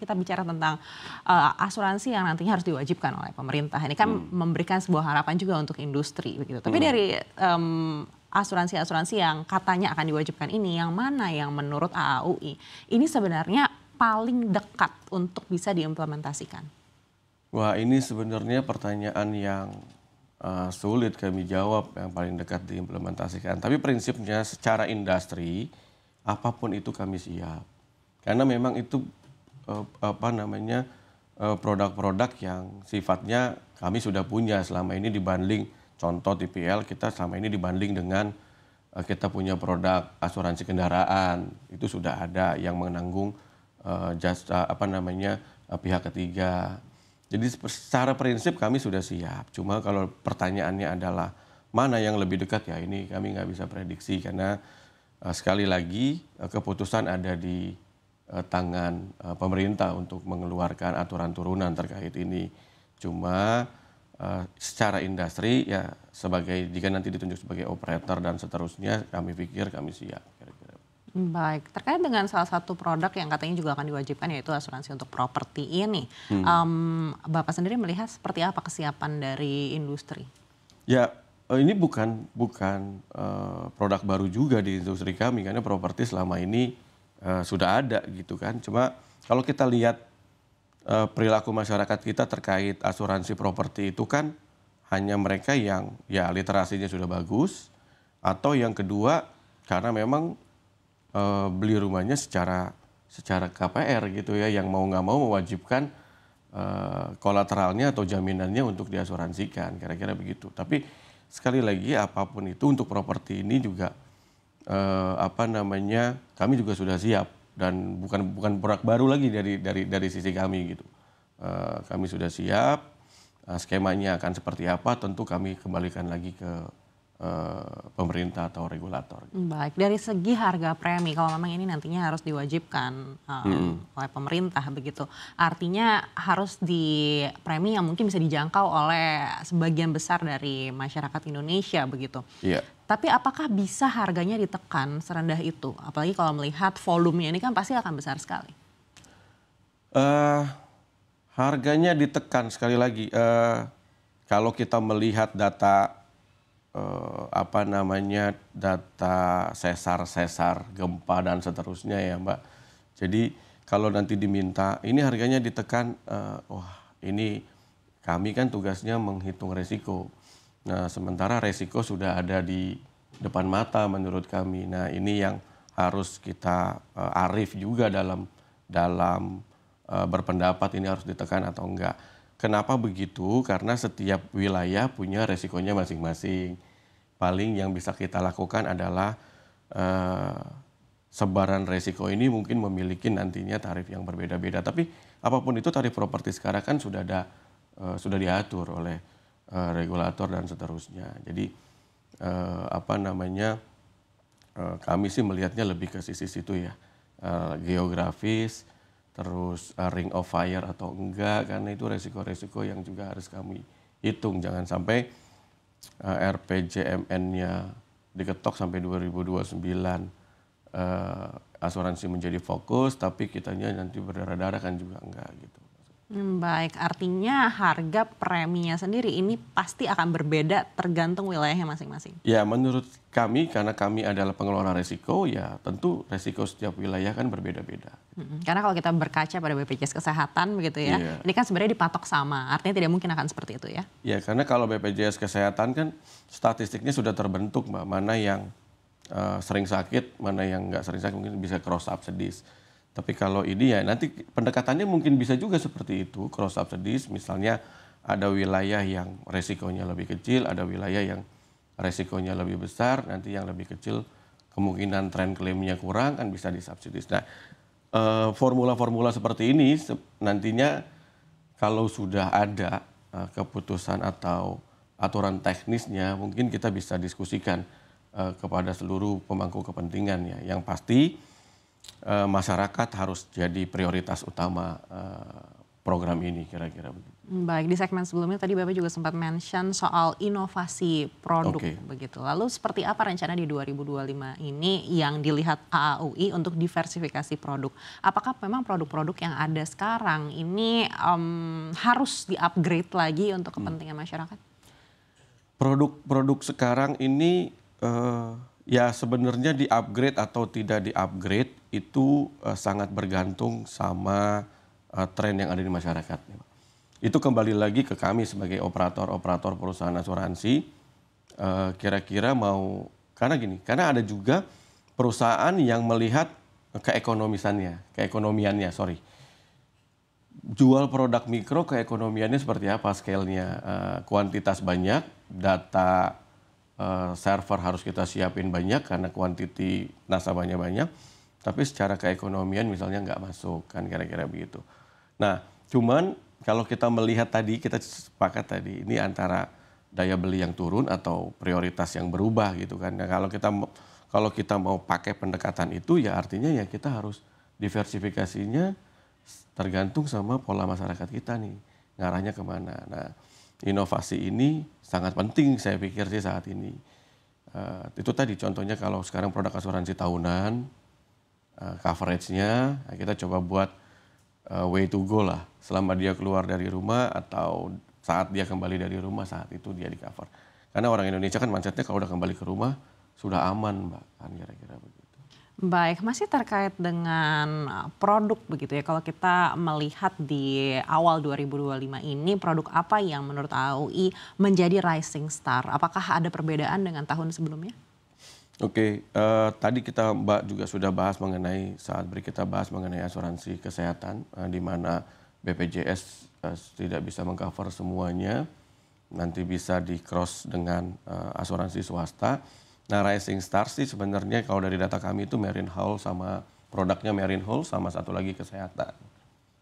kita bicara tentang asuransi yang nantinya harus diwajibkan oleh pemerintah, ini kan memberikan sebuah harapan juga untuk industri begitu. Tapi dari asuransi-asuransi yang katanya akan diwajibkan ini, yang mana yang menurut AAUI ini sebenarnya paling dekat untuk bisa diimplementasikan? Wah, ini sebenarnya pertanyaan yang sulit kami jawab, yang paling dekat diimplementasikan. Tapi prinsipnya secara industri, apapun itu kami siap. Karena memang itu produk-produk yang sifatnya kami sudah punya selama ini dibanding, contoh TPL kita selama ini dibanding dengan kita punya produk asuransi kendaraan, itu sudah ada yang menanggung jasa pihak ketiga. Jadi secara prinsip kami sudah siap. Cuma kalau pertanyaannya adalah mana yang lebih dekat, ya ini kami nggak bisa prediksi karena sekali lagi keputusan ada di tangan pemerintah untuk mengeluarkan aturan turunan terkait ini. Cuma secara industri ya jika nanti ditunjuk sebagai operator dan seterusnya, kami pikir kami siap. Baik, terkait dengan salah satu produk yang katanya juga akan diwajibkan yaitu asuransi untuk properti ini. Bapak sendiri melihat seperti apa kesiapan dari industri? Ya, ini bukan produk baru juga di industri kami karena properti selama ini sudah ada gitu kan. Cuma kalau kita lihat perilaku masyarakat kita terkait asuransi properti itu kan hanya mereka yang ya literasinya sudah bagus, atau yang kedua karena memang beli rumahnya secara KPR gitu ya, yang mau nggak mau mewajibkan kolateralnya atau jaminannya untuk diasuransikan, kira-kira begitu. Tapi sekali lagi apapun itu untuk properti ini juga kami juga sudah siap dan bukan produk baru lagi dari sisi kami gitu. Kami sudah siap, skemanya akan seperti apa tentu kami kembalikan lagi ke pemerintah atau regulator. Baik, dari segi harga premi, kalau memang ini nantinya harus diwajibkan oleh pemerintah begitu, artinya harus di premi yang mungkin bisa dijangkau oleh sebagian besar dari masyarakat Indonesia begitu. Iya. Tapi apakah bisa harganya ditekan serendah itu? Apalagi kalau melihat volumenya ini kan pasti akan besar sekali. Harganya ditekan sekali lagi. Kalau kita melihat data data sesar gempa dan seterusnya ya Mbak. Jadi kalau nanti diminta ini harganya ditekan, ini kami kan tugasnya menghitung resiko. Nah sementara resiko sudah ada di depan mata menurut kami. Nah ini yang harus kita arif juga dalam berpendapat ini harus ditekan atau enggak. Kenapa begitu? Karena setiap wilayah punya resikonya masing-masing. Paling yang bisa kita lakukan adalah sebaran resiko ini mungkin memiliki nantinya tarif yang berbeda-beda. Tapi apapun itu tarif properti sekarang kan sudah diatur oleh regulator dan seterusnya. Jadi kami sih melihatnya lebih ke sisi situ ya, geografis. Terus ring of fire atau enggak, karena itu resiko-resiko yang juga harus kami hitung. Jangan sampai RPJMN-nya diketok sampai 2029 asuransi menjadi fokus, tapi kitanya nanti berdarah-darah kan juga enggak gitu. Baik, artinya harga preminya sendiri ini pasti akan berbeda tergantung wilayahnya masing-masing. Ya menurut kami, karena kami adalah pengelola resiko, ya tentu resiko setiap wilayah kan berbeda-beda. Karena kalau kita berkaca pada BPJS Kesehatan begitu ya, Iya. ini kan sebenarnya dipatok sama, artinya tidak mungkin akan seperti itu ya? Ya karena kalau BPJS Kesehatan kan statistiknya sudah terbentuk Mbak, mana yang sering sakit, mana yang nggak sering sakit, mungkin bisa cross subsidies. Tapi kalau ini ya nanti pendekatannya mungkin bisa juga seperti itu, cross subsidies, misalnya ada wilayah yang resikonya lebih kecil, ada wilayah yang resikonya lebih besar, nanti yang lebih kecil kemungkinan tren klaimnya kurang kan bisa disubsidis. Nah, formula-formula seperti ini nantinya kalau sudah ada keputusan atau aturan teknisnya, mungkin kita bisa diskusikan kepada seluruh pemangku kepentingan ya. Yang pasti masyarakat harus jadi prioritas utama program ini kira-kira begitu. Baik, di segmen sebelumnya tadi Bapak juga sempat mention soal inovasi produk begitu. Lalu seperti apa rencana di 2025 ini yang dilihat AAUI untuk diversifikasi produk? Apakah memang produk-produk yang ada sekarang ini harus di-upgrade lagi untuk kepentingan masyarakat? Produk-produk sekarang ini ya sebenarnya di-upgrade atau tidak di-upgrade itu sangat bergantung sama tren yang ada di masyarakat. Itu kembali lagi ke kami sebagai operator perusahaan asuransi, kira-kira mau, karena ada juga perusahaan yang melihat keekonomiannya, jual produk mikro keekonomiannya seperti apa, scale-nya, kuantitas banyak, data server harus kita siapin banyak karena kuantiti nasabahnya banyak, tapi secara keekonomian misalnya nggak masuk, kan kira-kira begitu. Nah, cuman kalau kita melihat tadi, kita sepakat tadi, ini antara daya beli yang turun atau prioritas yang berubah gitu kan. Nah, kalau kita mau pakai pendekatan itu, ya artinya ya kita harus diversifikasinya tergantung sama pola masyarakat kita nih, ngarahnya kemana. Nah, inovasi ini sangat penting saya pikir sih saat ini. Itu tadi contohnya kalau sekarang produk asuransi tahunan, coverage-nya kita coba buat way to go lah, selama dia keluar dari rumah atau saat dia kembali dari rumah, saat itu dia di cover. Karena orang Indonesia kan mindsetnya kalau udah kembali ke rumah sudah aman, Mbak, kan kira-kira begitu. Baik, masih terkait dengan produk begitu ya, kalau kita melihat di awal 2025 ini produk apa yang menurut AAUI menjadi rising star? Apakah ada perbedaan dengan tahun sebelumnya? Oke, tadi Mbak juga sudah bahas mengenai kita bahas mengenai asuransi kesehatan, di mana BPJS tidak bisa mengcover semuanya, nanti bisa di cross dengan asuransi swasta. Nah, rising star sih sebenarnya kalau dari data kami itu Marine Hull, sama produknya Marine Hull, sama satu lagi kesehatan.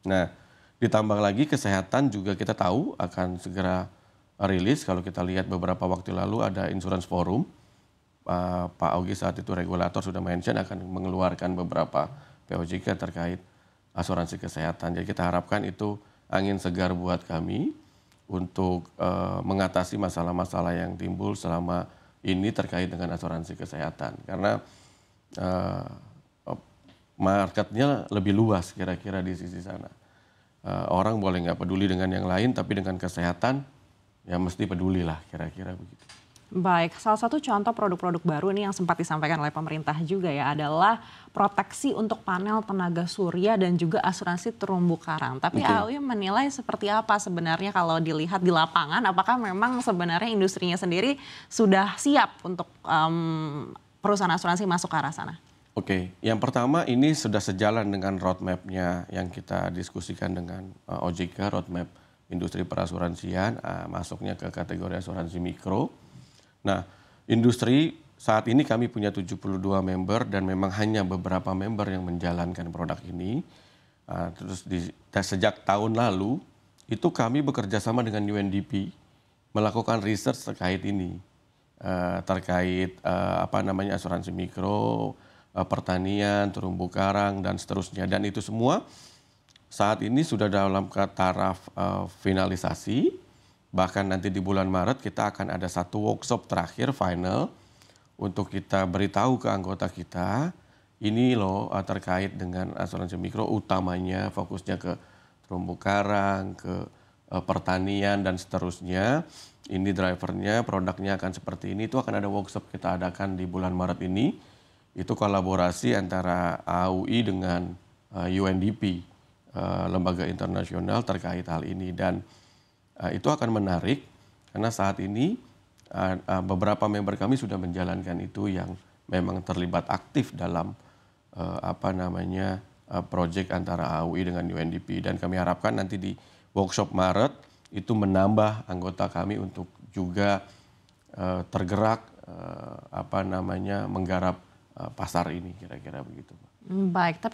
Nah, ditambah lagi kesehatan juga kita tahu akan segera rilis. Kalau kita lihat beberapa waktu lalu ada Insurance Forum, Pak Augie saat itu regulator sudah mention akan mengeluarkan beberapa POJK terkait asuransi kesehatan. Jadi kita harapkan itu angin segar buat kami untuk mengatasi masalah-masalah yang timbul selama ini terkait dengan asuransi kesehatan. Karena marketnya lebih luas kira-kira di sisi sana. Orang boleh nggak peduli dengan yang lain, tapi dengan kesehatan ya mesti peduli lah kira-kira begitu. Baik, salah satu contoh produk-produk baru ini yang sempat disampaikan oleh pemerintah juga ya adalah proteksi untuk panel tenaga surya dan juga asuransi terumbu karang. Tapi AAUI menilai seperti apa sebenarnya kalau dilihat di lapangan, apakah memang sebenarnya industrinya sendiri sudah siap untuk perusahaan asuransi masuk ke arah sana? Oke, yang pertama ini sudah sejalan dengan roadmap-nya yang kita diskusikan dengan OJK, roadmap industri perasuransian, masuknya ke kategori asuransi mikro. Nah, industri saat ini kami punya 72 member dan memang hanya beberapa member yang menjalankan produk ini. Terus sejak tahun lalu itu kami bekerja sama dengan UNDP melakukan research terkait ini, terkait asuransi mikro, pertanian, terumbu karang dan seterusnya. Dan itu semua saat ini sudah dalam taraf finalisasi. Bahkan nanti di bulan Maret kita akan ada satu workshop terakhir final untuk kita beritahu ke anggota kita, ini loh terkait dengan asuransi mikro, utamanya fokusnya ke terumbu karang, ke pertanian dan seterusnya. Ini drivernya, produknya akan seperti ini. Itu akan ada workshop kita adakan di bulan Maret ini. Itu kolaborasi antara AAUI dengan UNDP, lembaga internasional terkait hal ini. Dan itu akan menarik karena saat ini beberapa member kami sudah menjalankan itu yang memang terlibat aktif dalam proyek antara AAUI dengan UNDP. Dan kami harapkan nanti di workshop Maret itu menambah anggota kami untuk juga tergerak menggarap pasar ini, kira-kira begitu. Baik, tapi